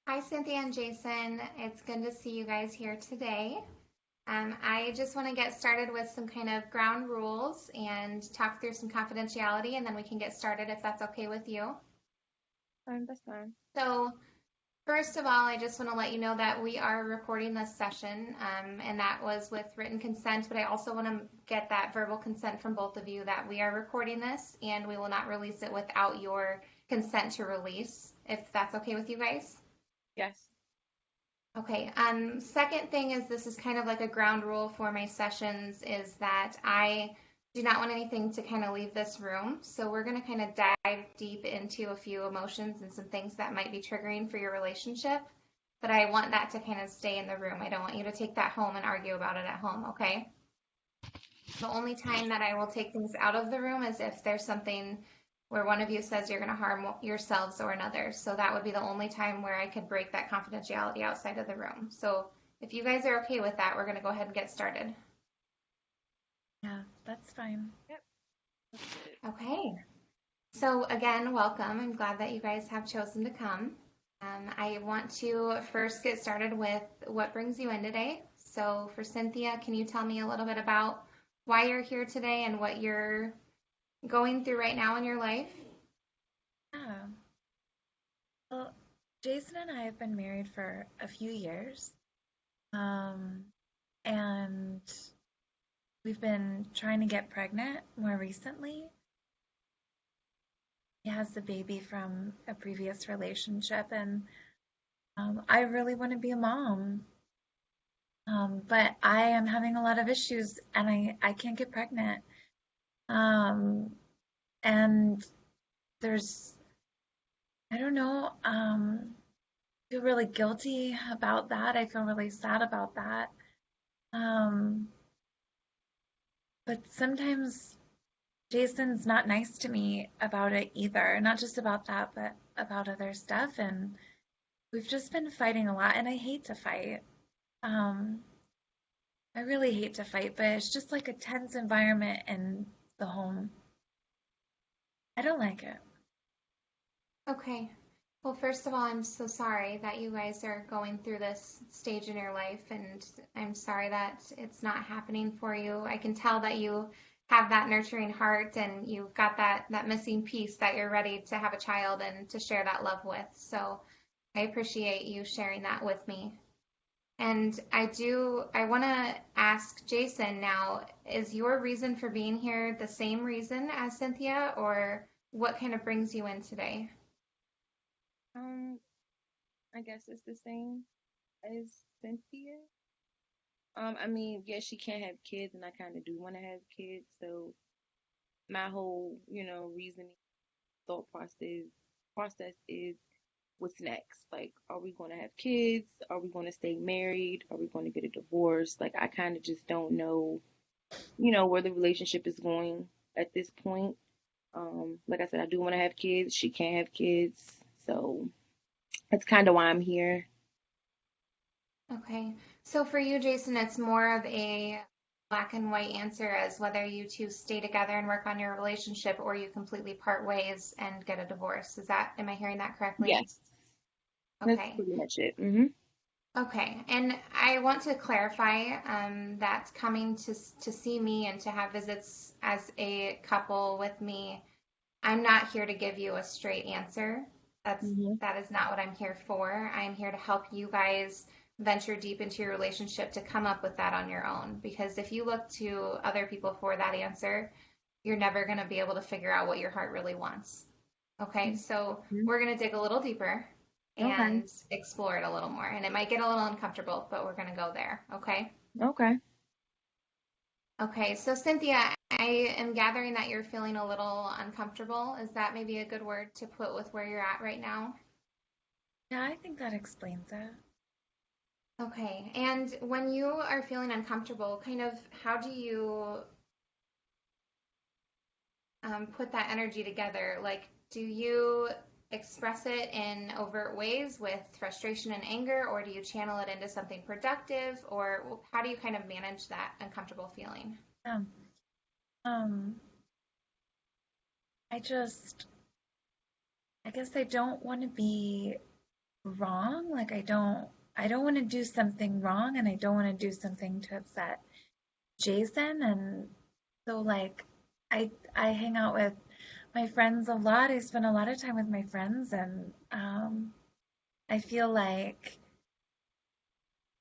Hi, Cynthia and Jason. It's good to see you guys here today. I just want to get started with some kind of ground rules and talk through some confidentiality, and then we can get started if that's okay with you. That's fine. So, first of all, I just want to let you know that we are recording this session, and that was with written consent, but I also want to get that verbal consent from both of you that we are recording this and we will not release it without your consent to release, if that's okay with you guys. Yes. Okay, second thing is this is kind of like a ground rule for my sessions is that I do not want anything to kind of leave this room. So we're going to kind of dive deep into a few emotions and some things that might be triggering for your relationship. But I want that to kind of stay in the room. I don't want you to take that home and argue about it at home, okay? The only time that I will take things out of the room is if there's something where one of you says you're going to harm yourselves or another. So that would be the only time where I could break that confidentiality outside of the room. So if you guys are okay with that, we're going to go ahead and get started. Yeah, that's fine. Yep. That's good. Okay. So again, welcome. I'm glad that you guys have chosen to come. I want to first get started with what brings you in today. So for Cynthia, can you tell me a little bit about why you're here today and what you're going through right now in your life? Yeah. Well, Jason and I have been married for a few years. Um, and we've been trying to get pregnant more recently. He has a baby from a previous relationship, and I really want to be a mom. But I am having a lot of issues, and I can't get pregnant. Um, and there's, I don't know, feel really guilty about that. I feel really sad about that. Um, but sometimes Jason's not nice to me about it either. Not just about that, but about other stuff. And we've just been fighting a lot, and I hate to fight. Um, I really hate to fight, but it's just like a tense environment in the home. I don't like it. Okay. Well, first of all, I'm so sorry that you guys are going through this stage in your life, and I'm sorry that it's not happening for you. I can tell that you have that nurturing heart and you've got that missing piece that you're ready to have a child and to share that love with. So I appreciate you sharing that with me. And I want to ask Jason now, is your reason for being here the same reason as Cynthia, or what kind of brings you in today? Um, I guess it's the same as Cynthia. I mean, yes, she can't have kids, and I kind of do want to have kids. So my whole, reasoning, thought process is what's next? Like, are we going to have kids? Are we going to stay married? Are we going to get a divorce? Like, I kind of just don't know, where the relationship is going at this point. Like I said, I do want to have kids. She can't have kids. So that's kind of why I'm here. Okay. So for you, Jason, it's more of a black and white answer as whether you two stay together and work on your relationship or you completely part ways and get a divorce. Am I hearing that correctly? Yes, that's Okay. pretty much it. Hmm. Okay. And I want to clarify that coming to see me and to have visits as a couple with me, I'm not here to give you a straight answer. Hmm. That is not what I'm here for. I'm here to help you guys venture deep into your relationship to come up with that on your own. Because if you look to other people for that answer, you're never going to be able to figure out what your heart really wants. Okay, so Hmm. we're going to dig a little deeper Okay. and explore it a little more. And it might get a little uncomfortable, but we're going to go there. Okay. Okay. Okay, so Cynthia, I am gathering that you're feeling a little uncomfortable. Is that maybe a good word to put with where you're at right now? Yeah, I think that explains it. Okay, and when you are feeling uncomfortable, kind of how do you put that energy together? Like, do you express it in overt ways with frustration and anger, or do you channel it into something productive, or how do you kind of manage that uncomfortable feeling? Yeah. Um, I just, I guess I don't want to be wrong. Like I don't want to do something wrong and I don't want to do something to upset Jason. And so like I hang out with my friends a lot. I spend a lot of time with my friends and I feel like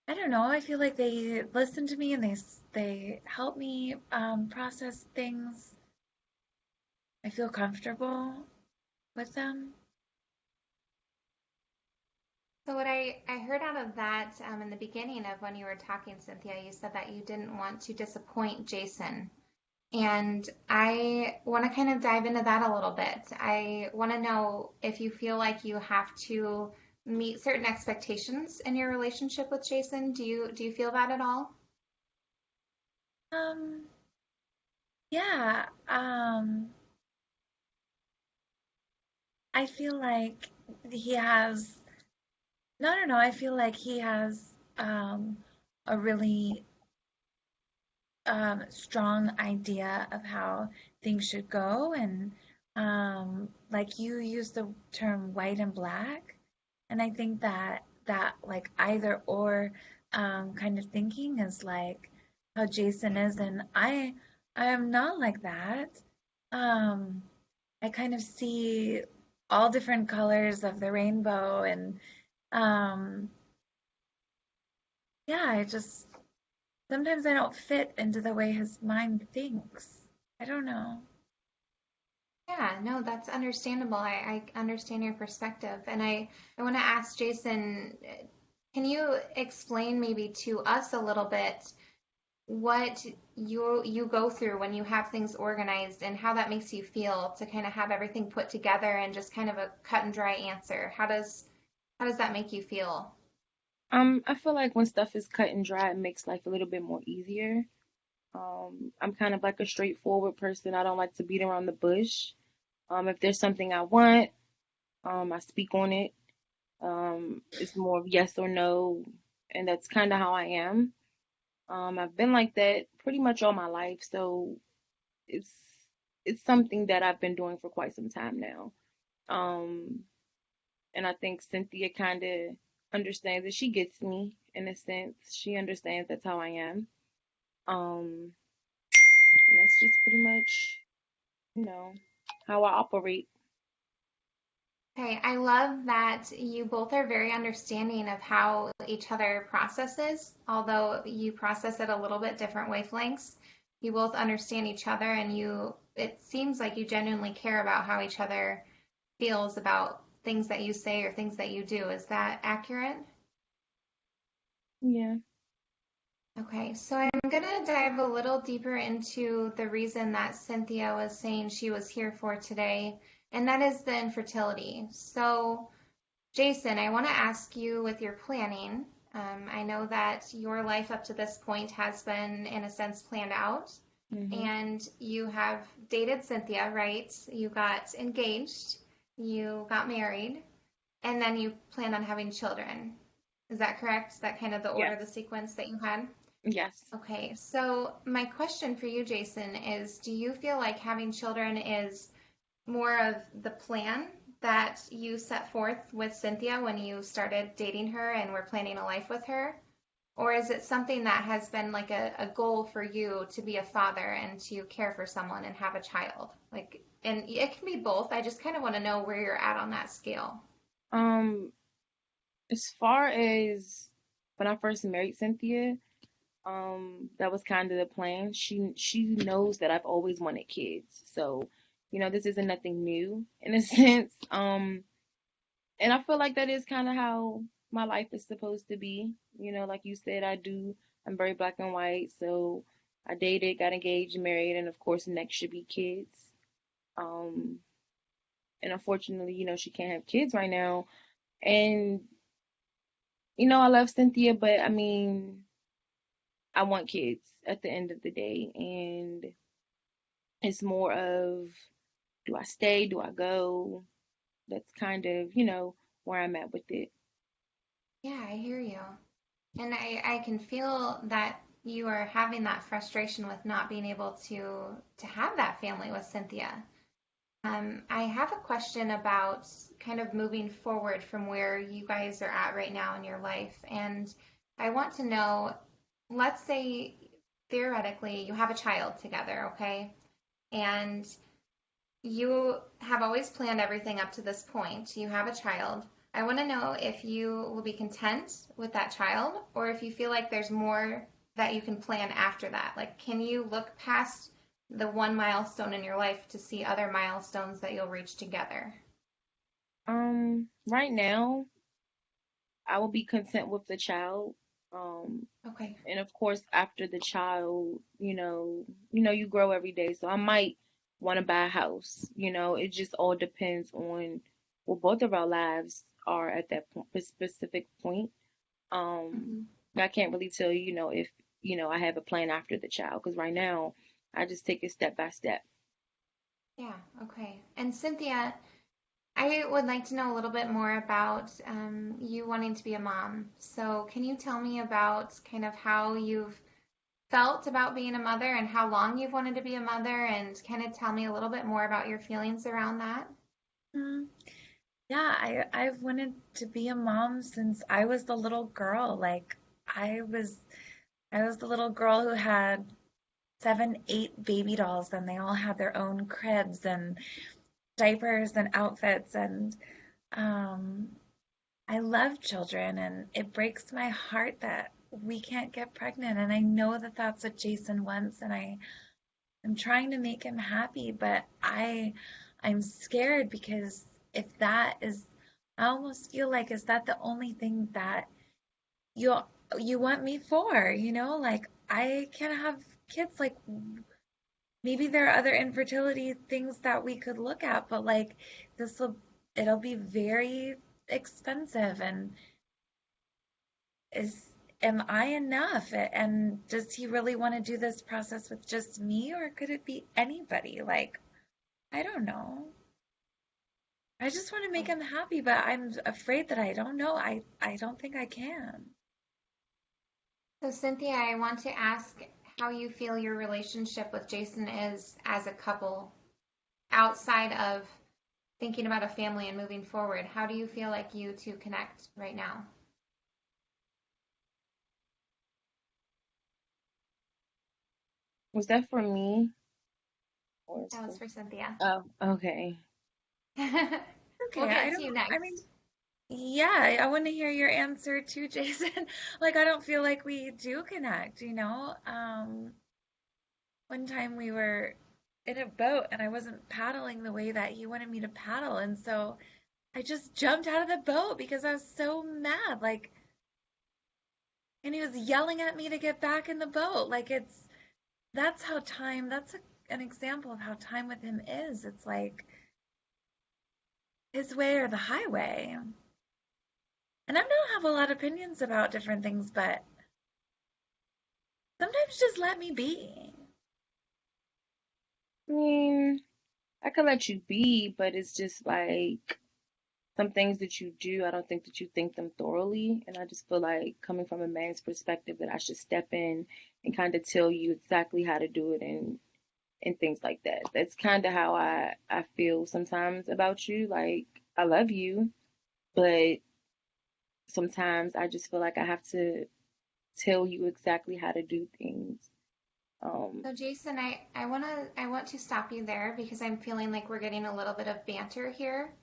I don't know. I feel like they listen to me and they help me process things. I feel comfortable with them. So what I heard out of that in the beginning of when you were talking, Cynthia, you said that you didn't want to disappoint Jason. And I want to kind of dive into that a little bit. I want to know if you feel like you have to meet certain expectations in your relationship with Jason. Do you feel that at all? Um, yeah. I feel like he has, no, I don't know. I feel like he has a really strong idea of how things should go. And like you use the term white and black. And I think that like either or kind of thinking is like how Jason is. And I am not like that. Um, I kind of see all different colors of the rainbow and um yeah, I just sometimes I don't fit into the way his mind thinks. I don't know. Yeah, no, that's understandable. I understand your perspective. And I want to ask Jason, can you explain maybe to us a little bit what you go through when you have things organized and how that makes you feel to kind of have everything put together and just kind of a cut and dry answer? How does that make you feel? I feel like when stuff is cut and dry, it makes life a little bit more easier. I'm kind of like a straightforward person. I don't like to beat around the bush. If there's something I want, I speak on it. It's more of yes or no, and that's kind of how I am. I've been like that pretty much all my life, so it's it's something that I've been doing for quite some time now. Um, and I think Cynthia kind of understands that she gets me in a sense. She understands that's how I am. Um, and that's just pretty much, you know, how I operate. Okay, I love that you both are very understanding of how each other processes, although you process at a little bit different wavelengths. You both understand each other and it seems like you genuinely care about how each other feels about things that you say or things that you do. Is that accurate? Yeah. Okay, so I'm going to dive a little deeper into the reason that Cynthia was saying she was here for today, and that is the infertility. So, Jason, I want to ask you with your planning. I know that your life up to this point has been, in a sense, planned out, Hmm. and you have dated Cynthia, right? You got engaged, you got married, and then you plan on having children. Is that correct? Is that kind of the order, Yes. the sequence that you had? Yes. Okay, so my question for you, Jason, is do you feel like having children is more of the plan that you set forth with Cynthia when you started dating her and were planning a life with her? Or is it something that has been like a goal for you to be a father and to care for someone and have a child? Like, and it can be both. I just kind of want to know where you're at on that scale. Um, as far as when I first married Cynthia, that was kind of the plan. She knows that I've always wanted kids. So, this isn't nothing new in a sense. And I feel like that is kind of how my life is supposed to be. Like you said, I'm very black and white. So I dated, got engaged, married, and of course, next should be kids. Um, and unfortunately, she can't have kids right now. And, I love Cynthia, but I mean, I want kids at the end of the day. And it's more of, do I stay? Do I go? That's kind of, where I'm at with it. Yeah, I hear you. And I can feel that you are having that frustration with not being able to have that family with Cynthia. I have a question about kind of moving forward from where you guys are at right now in your life. And I want to know, let's say theoretically you have a child together, okay? And you have always planned everything up to this point. You have a child. I want to know if you will be content with that child or if you feel like there's more that you can plan after that. Like, can you look past the one milestone in your life to see other milestones that you'll reach together? Right now, I will be content with the child. Um, Okay. and of course, after the child, you grow every day. So I might want to buy a house. It just all depends on what both of our lives are at that specific point. Um, Hmm. I can't really tell you, if I have a plan after the child, because right now I just take it step by step. Yeah, okay. And Cynthia, I would like to know a little bit more about you wanting to be a mom. So, can you tell me about kind of how you've felt about being a mother and how long you've wanted to be a mother, and kind of tell me a little bit more about your feelings around that? Mm, yeah, I've wanted to be a mom since I was the little girl. Like I was I was the little girl who had 7, 8 baby dolls, and they all had their own cribs and diapers and outfits. And um, I love children, and it breaks my heart that we can't get pregnant. And I know that that's what Jason wants, and I'm trying to make him happy, but I'm scared because if that is, I almost feel like is that the only thing that you you want me for, Like I can't have kids. Like maybe there are other infertility things that we could look at, but like this will it'll be very expensive. And is am I enough? And does he really want to do this process with just me, or could it be anybody? Like I don't know. I just want to make Okay. him happy, but I'm afraid that I don't know. I don't think I can. So, Cynthia, I want to ask how you feel your relationship with Jason is as a couple outside of thinking about a family and moving forward. How do you feel like you two connect right now? Was that for me or is That was for? for Cynthia. Oh, okay. We'll Okay, I get to don't. you I mean, next. yeah, I want to hear your answer too, Jason. Like I don't feel like we do connect. One time we were in a boat and I wasn't paddling the way that he wanted me to paddle, and so I just jumped out of the boat because I was so mad. Like, and he was yelling at me to get back in the boat. Like that's how time. An example of how time with him is. It's like his way or the highway. And I don't have a lot of opinions about different things, but sometimes just let me be. I mean, I could let you be, but it's just like some things that you do, I don't think that you think them thoroughly. And I just feel like coming from a man's perspective that I should step in and kind of tell you exactly how to do it and things like that. That's kind of how I feel sometimes about you. Like I love you, but sometimes I just feel like I have to tell you exactly how to do things. Um, So Jason, I want to stop you there because I'm feeling like we're getting a little bit of banter here,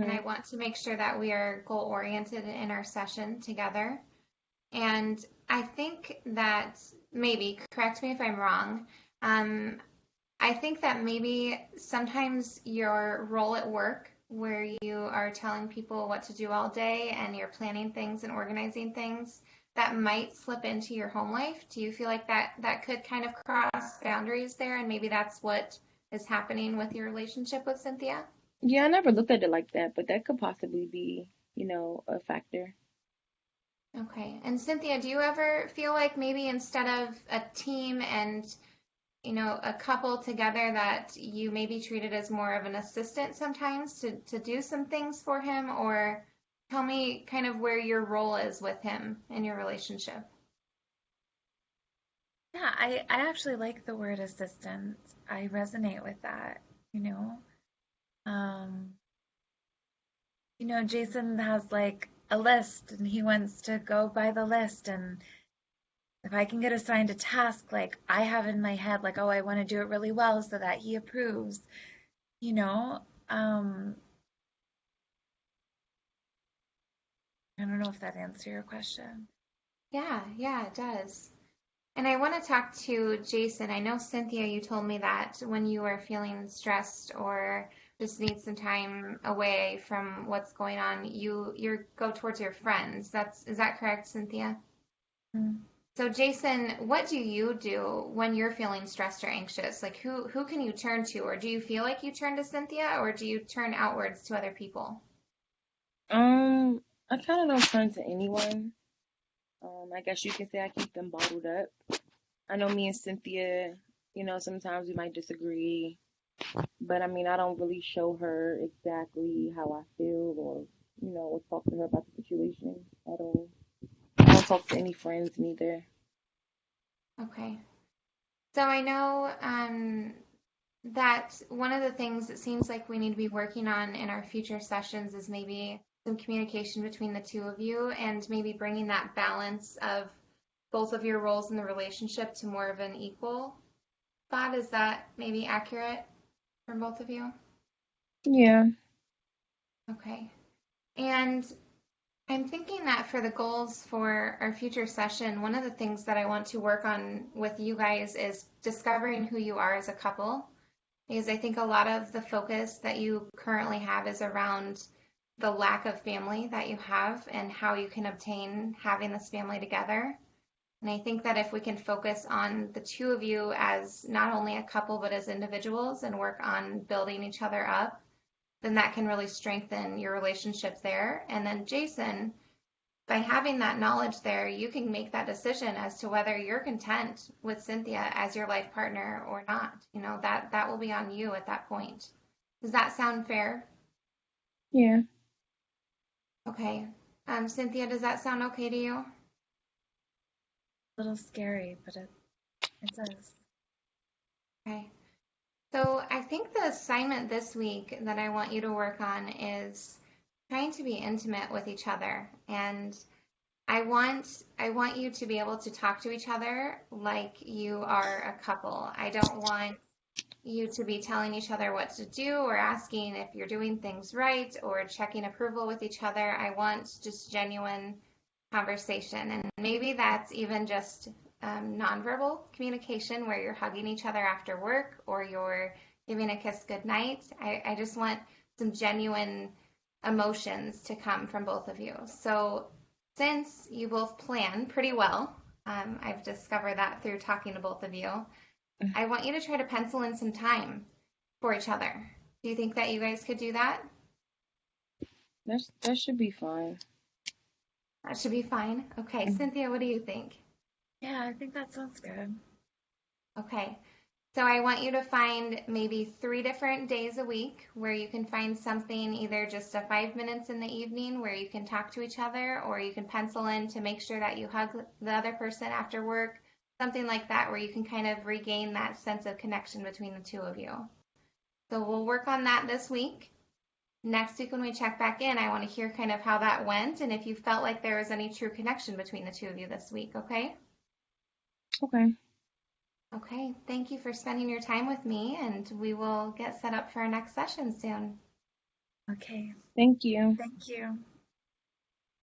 and I mhm. want to make sure that we are goal oriented in our session together. And I think that maybe, correct me if I'm wrong, um, I think that maybe sometimes your role at work, where you are telling people what to do all day and you're planning things and organizing things, that might slip into your home life. Do you feel like that could kind of cross boundaries there, and maybe that's what is happening with your relationship with Cynthia? Yeah, I never looked at it like that, but that could possibly be, a factor. Okay. And Cynthia, do you ever feel like maybe instead of a team and a couple together that you maybe treated as more of an assistant sometimes to do some things for him, or tell me kind of where your role is with him in your relationship. Yeah, I actually like the word assistant. I resonate with that, you know. Um, Jason has like a list and he wants to go by the list. And if I can get assigned a task like I have in my head, like, oh, I want to do it really well so that he approves, you know, um, I don't know if that answers your question. Yeah, it does. And I want to talk to Jason. I know, Cynthia, you told me that when you are feeling stressed or just need some time away from what's going on, you go towards your friends. Is that correct, Cynthia? Mm. So Jason, what do you do when you're feeling stressed or anxious? Like who can you turn to, or do you feel like you turn to Cynthia, or do you turn outwards to other people? I kind of don't turn to anyone. I guess you can say I keep them bottled up. I know me and Cynthia, sometimes we might disagree, but I mean, I don't really show her exactly how I feel or talk to her about the situation at all. I don't talk to any friends neither. Okay. So I know that one of the things it seems like we need to be working on in our future sessions is maybe some communication between the two of you and maybe bringing that balance of both of your roles in the relationship to more of an equal thought. Is that maybe accurate for both of you? Yeah. Okay. And I'm thinking that for the goals for our future session, one of the things that I want to work on with you guys is discovering who you are as a couple. Because I think a lot of the focus that you currently have is around the lack of family that you have and how you can obtain having this family together. And I think that if we can focus on the two of you as not only a couple but as individuals and work on building each other up, then that can really strengthen your relationship there. And then Jason, by having that knowledge there, you can make that decision as to whether you're content with Cynthia as your life partner or not. That will be on you at that point. Does that sound fair? Yeah. Okay. Cynthia, does that sound okay to you? A little scary, but it does. Okay. So I think the assignment this week that I want you to work on is trying to be intimate with each other. And I want you to be able to talk to each other like you are a couple. I don't want you to be telling each other what to do or asking if you're doing things right or checking approval with each other. I want just genuine conversation. And maybe that's even just nonverbal communication where you're hugging each other after work or you're giving a kiss goodnight. I just want some genuine emotions to come from both of you. So since you both plan pretty well, I've discovered that through talking to both of you, I want you to try to pencil in some time for each other. Do you think that you guys could do that? That should be fine. That should be fine. Okay, Cynthia, what do you think? Yeah, I think that sounds good. Okay, so I want you to find maybe 3 different days a week where you can find something, either just a 5 minutes in the evening where you can talk to each other, or you can pencil in to make sure that you hug the other person after work, something like that where you can kind of regain that sense of connection between the two of you. So we'll work on that this week. Next week when we check back in, I want to hear kind of how that went and if you felt like there was any true connection between the two of you this week, okay? Okay. Okay, thank you for spending your time with me, and we will get set up for our next session soon. Okay, Thank you. thank you.